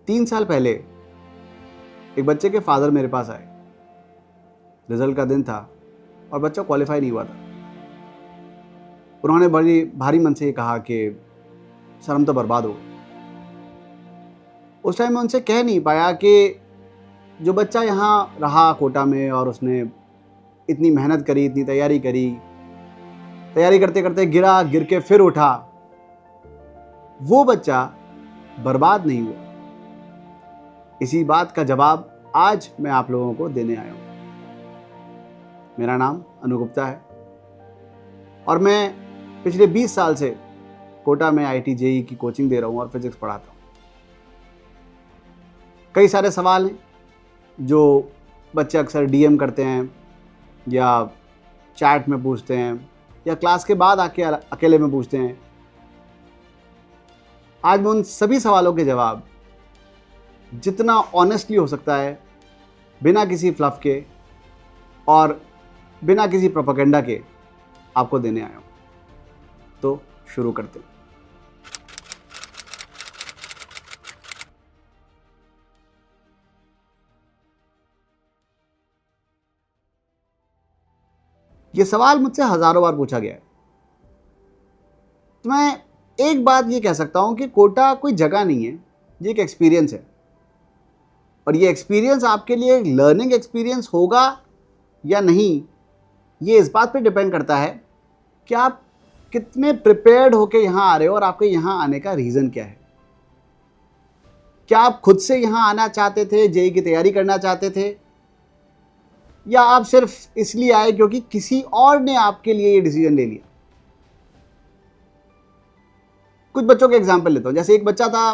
3 साल पहले एक बच्चे के फादर मेरे पास आए। रिजल्ट का दिन था और बच्चा क्वालिफाई नहीं हुआ था। उन्होंने बड़ी भारी मन से ये कहा कि सर हम तो बर्बाद हो गए। उस टाइम मैं उनसे कह नहीं पाया कि जो बच्चा यहाँ रहा कोटा में और उसने इतनी मेहनत करी, इतनी तैयारी करी, तैयारी करते करते गिरा, गिर के फिर उठा, वो बच्चा बर्बाद नहीं हुआ। इसी बात का जवाब आज मैं आप लोगों को देने आया हूँ। मेरा नाम अनु गुप्ता है और मैं पिछले 20 साल से कोटा में IIT JEE की कोचिंग दे रहा हूँ और फिजिक्स पढ़ाता हूँ। कई सारे सवाल हैं जो बच्चे अक्सर DM करते हैं या चैट में पूछते हैं या क्लास के बाद आके अकेले में पूछते हैं। आज मैं उन सभी सवालों के जवाब जितना ऑनेस्टली हो सकता है, बिना किसी फ्लफ के और बिना किसी प्रोपेगेंडा के आपको देने आया हूँ। तो शुरू करते हैं। ये सवाल मुझसे हजारों बार पूछा गया है। तो मैं एक बात ये कह सकता हूं कि कोटा कोई जगह नहीं है, ये एक एक्सपीरियंस है। और ये एक्सपीरियंस आपके लिए एक लर्निंग एक्सपीरियंस होगा या नहीं, ये इस बात पे डिपेंड करता है कि आप कितने प्रिपेयर्ड होके यहाँ आ रहे हो और आपके यहाँ आने का रीज़न क्या है। क्या आप खुद से यहाँ आना चाहते थे, JEE की तैयारी करना चाहते थे, या आप सिर्फ इसलिए आए क्योंकि किसी और ने आपके लिए ये डिसीजन ले लिया। कुछ बच्चों के एग्जाम्पल लेता हूँ। जैसे एक बच्चा था,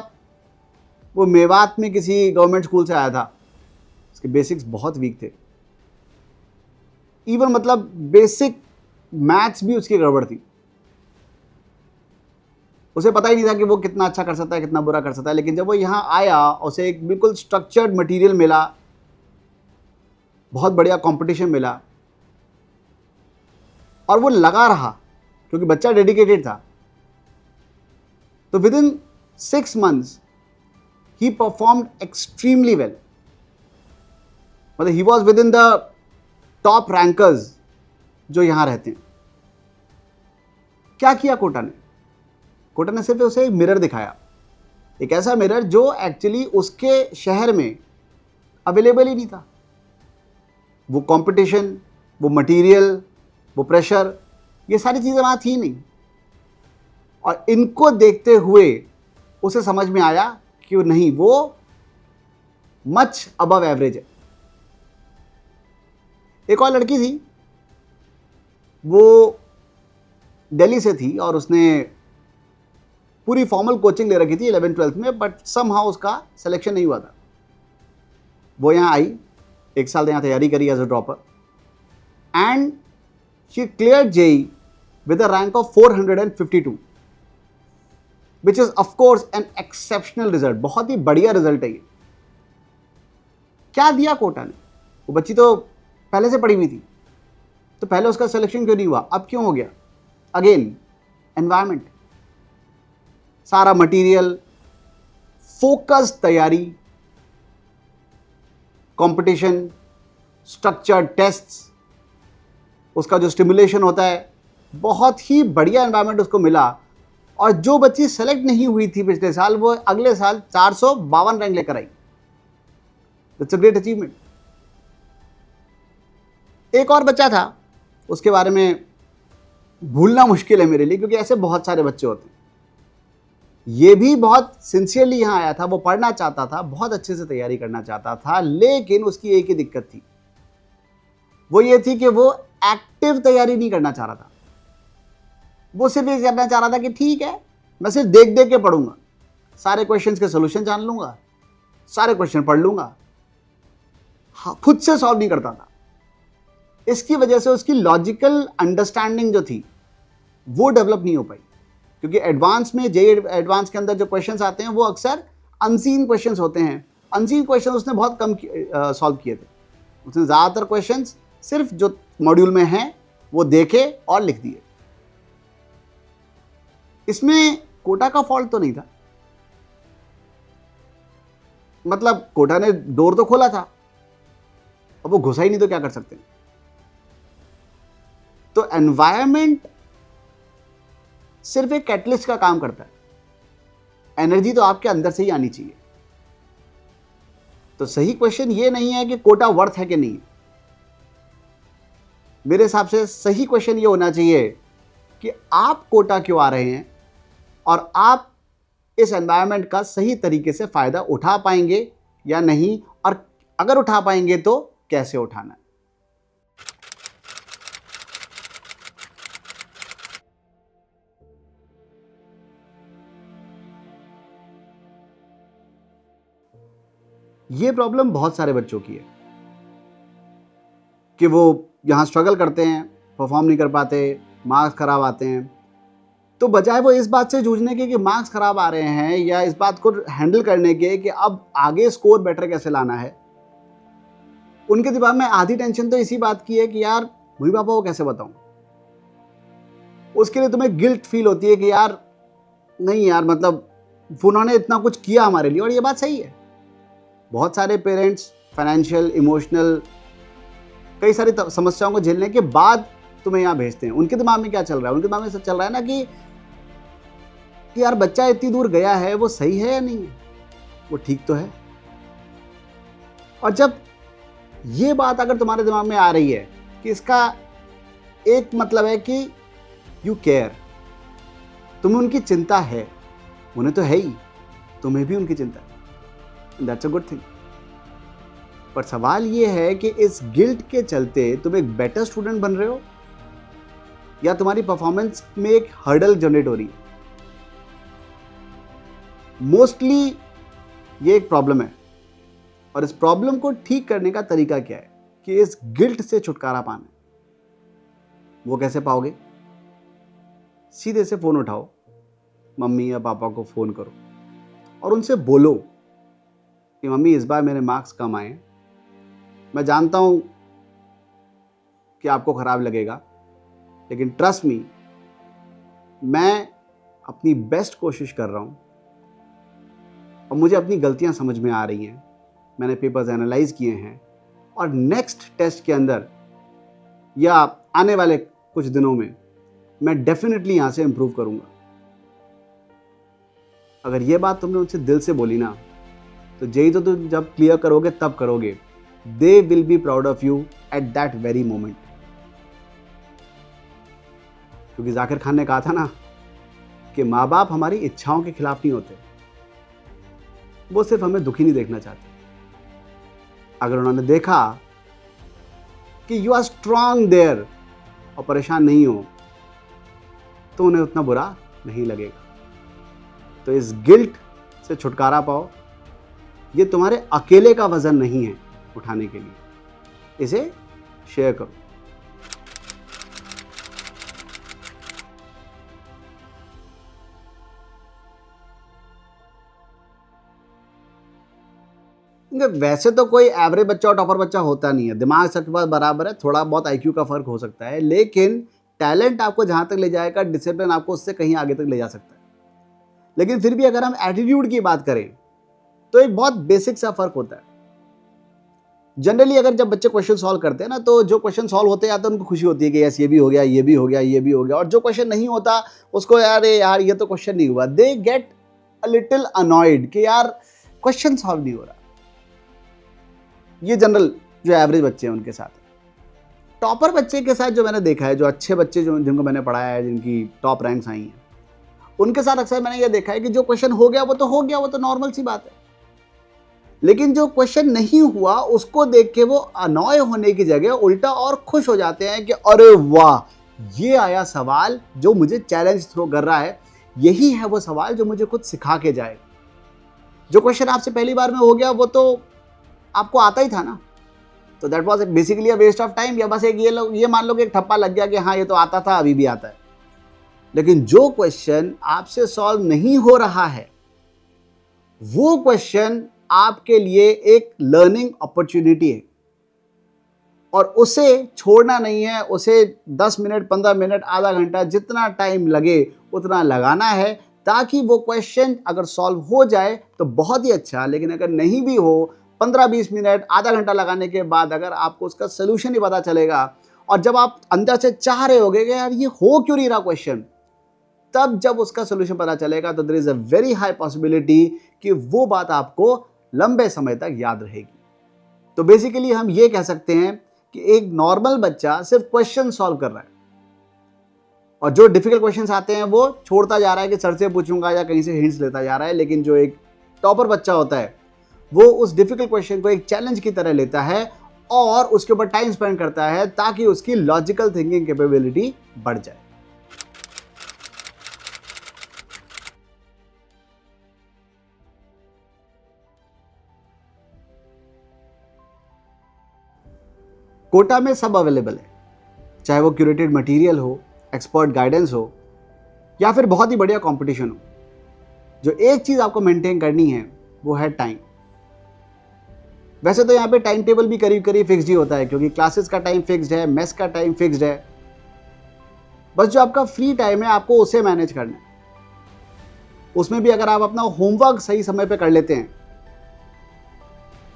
वो मेवात में किसी गवर्नमेंट स्कूल से आया था। उसके बेसिक्स बहुत वीक थे, इवन मतलब बेसिक मैथ्स भी उसकी गड़बड़ थी। उसे पता ही नहीं था कि वो कितना अच्छा कर सकता है, कितना बुरा कर सकता है। लेकिन जब वो यहाँ आया, उसे एक बिल्कुल स्ट्रक्चर्ड मटेरियल मिला, बहुत बढ़िया कंपटीशन मिला और वो लगा रहा क्योंकि बच्चा डेडिकेटेड था। तो within 6 months he performed extremely well. मतलब he was within the top rankers जो यहां रहते हैं। क्या किया कोटा ने? कोटा ने सिर्फ उसे एक मिरर दिखाया, एक ऐसा मिरर जो एक्चुअली उसके शहर में अवेलेबल ही नहीं था। वो कंपटीशन, वो मटेरियल, वो प्रेशर, ये सारी चीज़ें वहाँ थी नहीं। और इनको देखते हुए उसे समझ में आया कि नहीं, वो मच अबव एवरेज है। एक और लड़की थी, वो दिल्ली से थी और उसने पूरी फॉर्मल कोचिंग ले रखी थी 11th-12th में, बट समहाउ उसका सिलेक्शन नहीं हुआ था। वो यहाँ आई, 1 साल यहाँ तैयारी करी as a dropper and she cleared JEE with a rank of 452, which is of course an exceptional result। बहुत ही बढ़िया रिजल्ट है ये। क्या दिया कोटा ने? वो बच्ची तो पहले से पढ़ी हुई थी, तो पहले उसका सिलेक्शन क्यों नहीं हुआ, अब क्यों हो गया? अगेन एनवायरमेंट, सारा मटेरियल, फोकस तैयारी, कंपटीशन, स्ट्रक्चर्ड टेस्ट्स, उसका जो स्टिमुलेशन होता है, बहुत ही बढ़िया एनवायरनमेंट उसको मिला। और जो बच्ची सेलेक्ट नहीं हुई थी पिछले साल, वो अगले साल 452 रैंक लेकर आई। It's a great achievement. एक और बच्चा था, उसके बारे में भूलना मुश्किल है मेरे लिए क्योंकि ऐसे बहुत सारे बच्चे होते हैं। ये भी बहुत सिंसियरली यहाँ आया था, वो पढ़ना चाहता था, बहुत अच्छे से तैयारी करना चाहता था, लेकिन उसकी एक ही दिक्कत थी, वो ये थी कि वो एक्टिव तैयारी नहीं करना चाह रहा था। वो सिर्फ ये करना चाह रहा था कि ठीक है, मैं सिर्फ देख देख के पढ़ूंगा, सारे क्वेश्चंस के सॉल्यूशन जान लूंगा, सारे क्वेश्चन पढ़ लूंगा। हाँ, खुद से सॉल्व नहीं करता था। इसकी वजह से उसकी लॉजिकल अंडरस्टैंडिंग जो थी वो डेवलप नहीं हो पाई, क्योंकि एडवांस में JEE एडवांस के अंदर जो क्वेश्चंस आते हैं वो अक्सर अनसीन क्वेश्चंस होते हैं। अनसीन क्वेश्चन उसने बहुत कम सॉल्व किए थे। उसने ज़्यादातर क्वेश्चंस सिर्फ जो मॉड्यूल में हैं वो देखे और लिख दिए। इसमें कोटा का फॉल्ट तो नहीं था, मतलब कोटा ने डोर तो खोला था, अब वो घुसा ही नहीं तो क्या कर सकते हैं। तो एनवायरमेंट सिर्फ एक कैटलिस्ट का काम करता है, एनर्जी तो आपके अंदर से ही आनी चाहिए। तो सही क्वेश्चन ये नहीं है कि कोटा वर्थ है कि नहीं, मेरे हिसाब से सही क्वेश्चन ये होना चाहिए कि आप कोटा क्यों आ रहे हैं और आप इस एनवायरनमेंट का सही तरीके से फायदा उठा पाएंगे या नहीं, और अगर उठा पाएंगे तो कैसे उठाना है। ये प्रॉब्लम बहुत सारे बच्चों की है कि वो यहां स्ट्रगल करते हैं, परफॉर्म नहीं कर पाते, मार्क्स खराब आते हैं। तो बजाय वो इस बात से जूझने के कि मार्क्स खराब आ रहे हैं या इस बात को हैंडल करने के कि अब आगे स्कोर बेटर कैसे लाना है, उनके दिमाग में आधी टेंशन तो इसी बात की है कि यार मम्मी पापा को कैसे बताऊं। उसके लिए तुम्हें गिल्ट फील होती है कि यार नहीं यार, मतलब उन्होंने इतना कुछ किया हमारे लिए। और ये बात सही है, बहुत सारे पेरेंट्स फाइनेंशियल, इमोशनल, कई सारी समस्याओं को झेलने के बाद तुम्हें यहाँ भेजते हैं। उनके दिमाग में क्या चल रहा है? उनके दिमाग में चल रहा है ना कि यार बच्चा इतनी दूर गया है, वो सही है या नहीं है, वो ठीक तो है। और जब ये बात अगर तुम्हारे दिमाग में आ रही है कि इसका एक मतलब है कि यू केयर, तुम्हें उनकी चिंता है, उन्हें तो है ही, तुम्हें भी उनकी चिंता है, दैट्स अ गुड थिंग। पर सवाल ये है कि इस गिल्ट के चलते तुम एक बेटर स्टूडेंट बन रहे हो या तुम्हारी परफॉर्मेंस में एक हर्डल जनरेट हो रही है। मोस्टली ये एक प्रॉब्लम है, और इस प्रॉब्लम को ठीक करने का तरीका क्या है कि इस गिल्ट से छुटकारा पाना है। वो कैसे पाओगे? सीधे से फोन उठाओ, मम्मी या पापा को फोन करो और उनसे बोलो कि मम्मी इस बार मेरे मार्क्स कम आए, मैं जानता हूं कि आपको खराब लगेगा, लेकिन ट्रस्ट मी, मैं अपनी बेस्ट कोशिश कर रहा हूं और मुझे अपनी गलतियां समझ में आ रही हैं, मैंने पेपर्स एनालाइज किए हैं और नेक्स्ट टेस्ट के अंदर या आने वाले कुछ दिनों में मैं डेफिनेटली यहां से इंप्रूव करूंगा। अगर ये बात तुमने उनसे दिल से बोली ना, तो जेई तो तुम जब क्लियर करोगे तब करोगे, they will be proud of you at that very moment. क्योंकि जाकिर खान ने कहा था ना कि माँ बाप हमारी इच्छाओं के खिलाफ नहीं होते, वो सिर्फ हमें दुखी नहीं देखना चाहते। अगर उन्होंने देखा कि यू आर स्ट्रांग देयर और परेशान नहीं हो, तो उन्हें उतना बुरा नहीं लगेगा। तो इस गिल्ट से छुटकारा पाओ, ये तुम्हारे अकेले का वजन नहीं है उठाने के लिए, इसे शेयर करो। वैसे तो कोई एवरेज बच्चा और टॉपर बच्चा होता नहीं है, दिमाग सबके पास बराबर है, थोड़ा बहुत आईक्यू का फर्क हो सकता है, लेकिन टैलेंट आपको जहां तक ले जाएगा, डिसिप्लिन आपको उससे कहीं आगे तक ले जा सकता है। लेकिन फिर भी अगर हम एटीट्यूड की बात करें तो एक बहुत बेसिक सा फर्क होता है। जनरली अगर जब बच्चे क्वेश्चन सॉल्व करते हैं ना, तो जो क्वेश्चन सॉल्व होते हैं तो उनको खुशी होती है कि यस ये भी हो गया, ये भी हो गया, ये भी हो गया, और जो क्वेश्चन नहीं होता उसको यार ये तो क्वेश्चन नहीं हुआ, they get a little annoyed कि यार क्वेश्चन सॉल्व नहीं हो रहा। ये जनरल जो एवरेज बच्चे हैं उनके साथ। टॉपर बच्चे के साथ जो मैंने देखा है, जो अच्छे बच्चे जो जिनको मैंने पढ़ाया है, जिनकी टॉप रैंक्स आई हैं, उनके साथ अक्सर मैंने ये देखा है कि जो क्वेश्चन हो गया वो तो हो गया, वो तो नॉर्मल सी बात है। लेकिन जो क्वेश्चन नहीं हुआ उसको देख के वो अनॉय होने की जगह उल्टा और खुश हो जाते हैं कि अरे वाह, ये आया सवाल जो मुझे चैलेंज थ्रो कर रहा है, यही है वो सवाल जो मुझे कुछ सिखा के जाएगा। जो क्वेश्चन आपसे पहली बार में हो गया वो तो आपको आता ही था ना, तो that was basically a waste of time, या बस एक ये मान लो कि एक ठप्पा लग गया कि हाँ ये तो आता था, अभी भी आता है। लेकिन जो क्वेश्चन आपसे सॉल्व नहीं हो रहा है, वो क्वेश्चन आपके लिए एक लर्निंग अपॉर्चुनिटी है और उसे छोड़ना नहीं है। उसे 10 मिनट, 15 मिनट, आधा घंटा, जितना टाइम लगे उतना लगाना है, ताकि वो क्वेश्चन अगर सॉल्व हो जाए तो बहुत ही अच्छा, लेकिन अगर नहीं भी हो 15-20 मिनट आधा घंटा लगाने के बाद अगर आपको उसका सोल्यूशन ही पता चलेगा और जब आप अंदर से चाह रहे होगे कि यार ये हो क्यों नहीं रहा क्वेश्चन, तब जब उसका सोल्यूशन पता चलेगा तो there is a very high possibility कि वो बात आपको लंबे समय तक याद रहेगी। तो बेसिकली हम ये कह सकते हैं कि एक नॉर्मल बच्चा सिर्फ क्वेश्चन सॉल्व कर रहा है और जो डिफिकल्ट क्वेश्चंस आते हैं वो छोड़ता जा रहा है कि सर से पूछूंगा या कहीं से हिंट्स लेता जा रहा है, लेकिन जो एक टॉपर बच्चा होता है वो उस डिफिकल्ट क्वेश्चन को एक चैलेंज की तरह लेता है और उसके ऊपर टाइम स्पेंड करता है ताकि उसकी लॉजिकल थिंकिंग कैपेबिलिटी बढ़ जाए। कोटा में सब अवेलेबल है, चाहे वो क्यूरेटेड मटेरियल हो, एक्सपर्ट गाइडेंस हो या फिर बहुत ही बढ़िया कंपटीशन हो। जो एक चीज़ आपको मेंटेन करनी है वो है टाइम। वैसे तो यहाँ पे टाइम टेबल भी करीब करीब फिक्स्ड ही होता है क्योंकि क्लासेस का टाइम फिक्स्ड है, मेस का टाइम फिक्स्ड है। बस जो आपका फ्री टाइम है आपको उसे मैनेज करना है। उसमें भी अगर आप अपना होमवर्क सही समय पे कर लेते हैं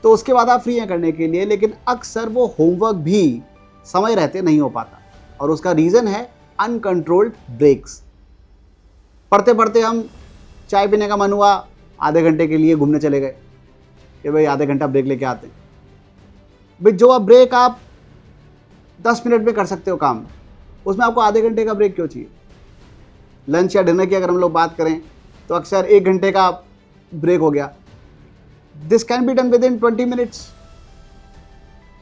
तो उसके बाद आप फ्री हैं करने के लिए, लेकिन अक्सर वो होमवर्क भी समय रहते नहीं हो पाता और उसका रीज़न है अनकंट्रोल्ड ब्रेक्स। पढ़ते पढ़ते हम चाय पीने का मन हुआ, आधे घंटे के लिए घूमने चले गए कि भाई आधे घंटा ब्रेक लेके आते हैं। भाई जो आप ब्रेक आप 10 मिनट में कर सकते हो काम, उसमें आपको आधे घंटे का ब्रेक क्यों चाहिए? लंच या डिनर की अगर हम लोग बात करें तो अक्सर 1 घंटे का ब्रेक हो गया। This can be done with in 20 minutes.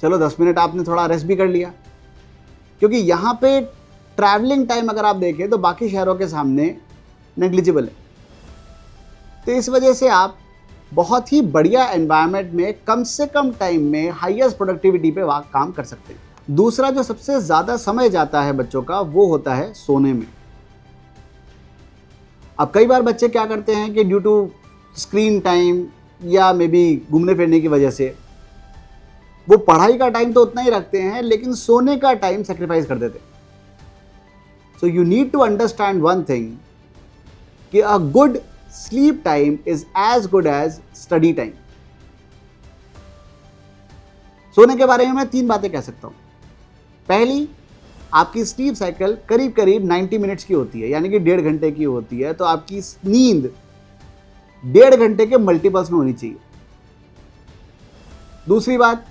चलो 10 मिनट आपने थोड़ा रेस्ट भी कर लिया, क्योंकि यहाँ पे ट्रैवलिंग टाइम अगर आप देखें तो बाकी शहरों के सामने नेग्लिजिबल है। तो इस वजह से आप बहुत ही बढ़िया एनवायरनमेंट में कम से कम टाइम में हाईएस्ट प्रोडक्टिविटी पे काम कर सकते हैं। दूसरा जो सबसे ज़्यादा समय जाता है बच्चों का वो होता है सोने में। अब कई बार बच्चे क्या करते हैं कि ड्यू टू स्क्रीन टाइम या मे बी घूमने फिरने की वजह से वो पढ़ाई का टाइम तो उतना ही रखते हैं लेकिन सोने का टाइम सेक्रीफाइस कर देते हैं। So you need to understand one thing कि a good sleep time is as good as study time. सोने के बारे में मैं 3 बातें कह सकता हूं। पहली, आपकी स्लीप साइकिल करीब करीब 90 मिनट्स की होती है, यानी कि 1.5 घंटे की होती है, तो आपकी नींद 1.5 घंटे के मल्टीपल्स में होनी चाहिए। दूसरी बात,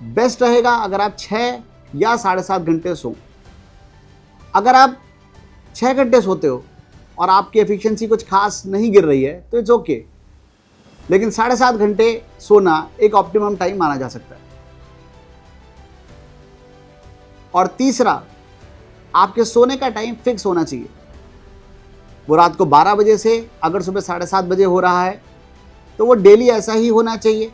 बेस्ट रहेगा अगर आप 6 या 7.5 घंटे सो। अगर आप 6 घंटे सोते हो और आपकी एफिशिएंसी कुछ खास नहीं गिर रही है तो इट्स ओके, लेकिन 7.5 घंटे सोना एक ऑप्टिमम टाइम माना जा सकता है। और तीसरा, आपके सोने का टाइम फिक्स होना चाहिए। वो रात को 12 बजे से अगर सुबह 7:30 बजे हो रहा है तो वो डेली ऐसा ही होना चाहिए।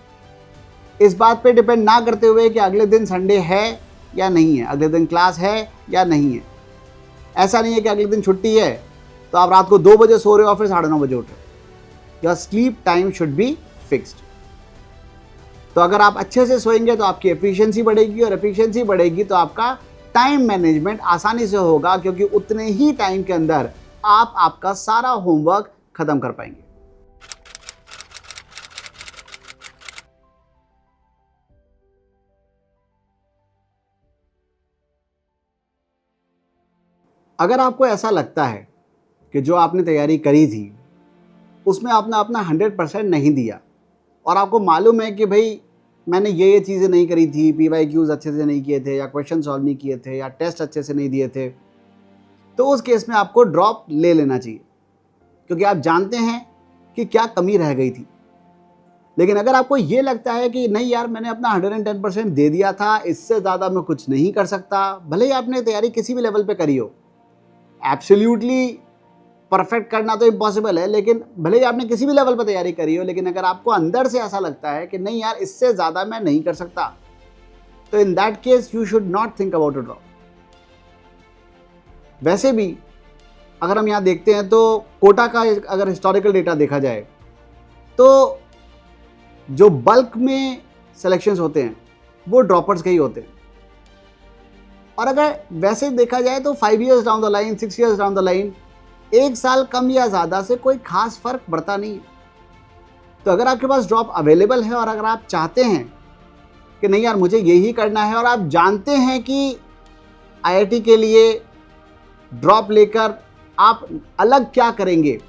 इस बात पे डिपेंड ना करते हुए कि अगले दिन संडे है या नहीं है, अगले दिन क्लास है या नहीं है। ऐसा नहीं है कि अगले दिन छुट्टी है तो आप रात को 2 बजे सो रहे हो और फिर 9:30 बजे उठ रहे हो। Your sleep time should be fixed. तो अगर आप अच्छे से सोएंगे तो आपकी एफिशिएंसी बढ़ेगी और एफिशिएंसी बढ़ेगी तो आपका टाइम मैनेजमेंट आसानी से होगा, क्योंकि उतने ही टाइम के अंदर आप आपका सारा होमवर्क खत्म कर पाएंगे। अगर आपको ऐसा लगता है कि जो आपने तैयारी करी थी उसमें आपने अपना 100% नहीं दिया और आपको मालूम है कि भाई मैंने ये चीज़ें नहीं करी थी, PYQs अच्छे से नहीं किए थे या क्वेश्चन सॉल्व नहीं किए थे या टेस्ट अच्छे से नहीं दिए थे, तो उस केस में आपको ड्रॉप ले लेना चाहिए, क्योंकि आप जानते हैं कि क्या कमी रह गई थी। लेकिन अगर आपको ये लगता है कि नहीं यार मैंने अपना 110% दे दिया था, इससे ज़्यादा मैं कुछ नहीं कर सकता, भले ही आपने तैयारी किसी भी लेवल पे करी हो, एब्सोल्युटली परफेक्ट करना तो इम्पॉसिबल है, लेकिन भले ही आपने किसी भी लेवल पर तैयारी करी हो, लेकिन अगर आपको अंदर से ऐसा लगता है कि नहीं यार इससे ज़्यादा मैं नहीं कर सकता, तो in that case you should not think about a drop. वैसे भी अगर हम यहाँ देखते हैं तो कोटा का अगर हिस्टोरिकल डेटा देखा जाए तो जो बल्क में सिलेक्शंस होते हैं वो ड्रॉपर्स के ही होते हैं। और अगर वैसे देखा जाए तो 5 years down the line, 6 years down the line 1 साल कम या ज़्यादा से कोई खास फर्क पड़ता नहीं है। तो अगर आपके पास ड्रॉप अवेलेबल है और अगर आप चाहते हैं कि नहीं यार मुझे यही करना है और आप जानते हैं कि आईआईटी के लिए ड्रॉप लेकर आप अलग क्या करेंगे,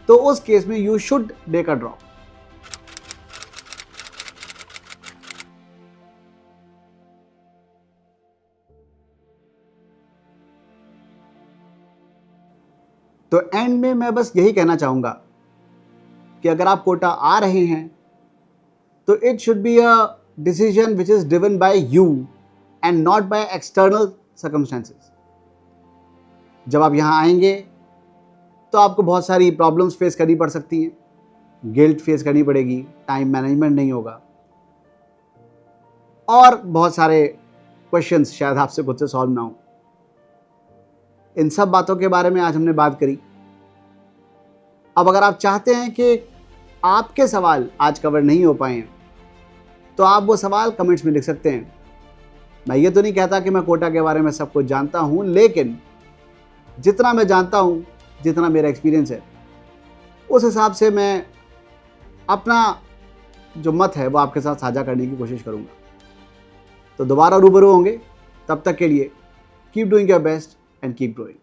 तो उस केस में you should take a drop. तो एंड में मैं बस यही कहना चाहूंगा कि अगर आप कोटा आ रहे हैं तो it should be a decision which is driven by you and not by external circumstances. जब आप यहाँ आएंगे तो आपको बहुत सारी प्रॉब्लम्स फेस करनी पड़ सकती हैं, गिल्ट फेस करनी पड़ेगी, टाइम मैनेजमेंट नहीं होगा और बहुत सारे क्वेश्चंस शायद आपसे खुद से सॉल्व ना हो। इन सब बातों के बारे में आज हमने बात करी। अब अगर आप चाहते हैं कि आपके सवाल आज कवर नहीं हो पाए हैं तो आप वो सवाल कमेंट्स में लिख सकते हैं। मैं ये तो नहीं कहता कि मैं कोटा के बारे में सब कुछ जानता हूँ, लेकिन जितना मैं जानता हूँ, जितना मेरा एक्सपीरियंस है, उस हिसाब से मैं अपना जो मत है वो आपके साथ साझा करने की कोशिश करूँगा। तो दोबारा रूबरू होंगे, तब तक के लिए keep doing your best and keep growing.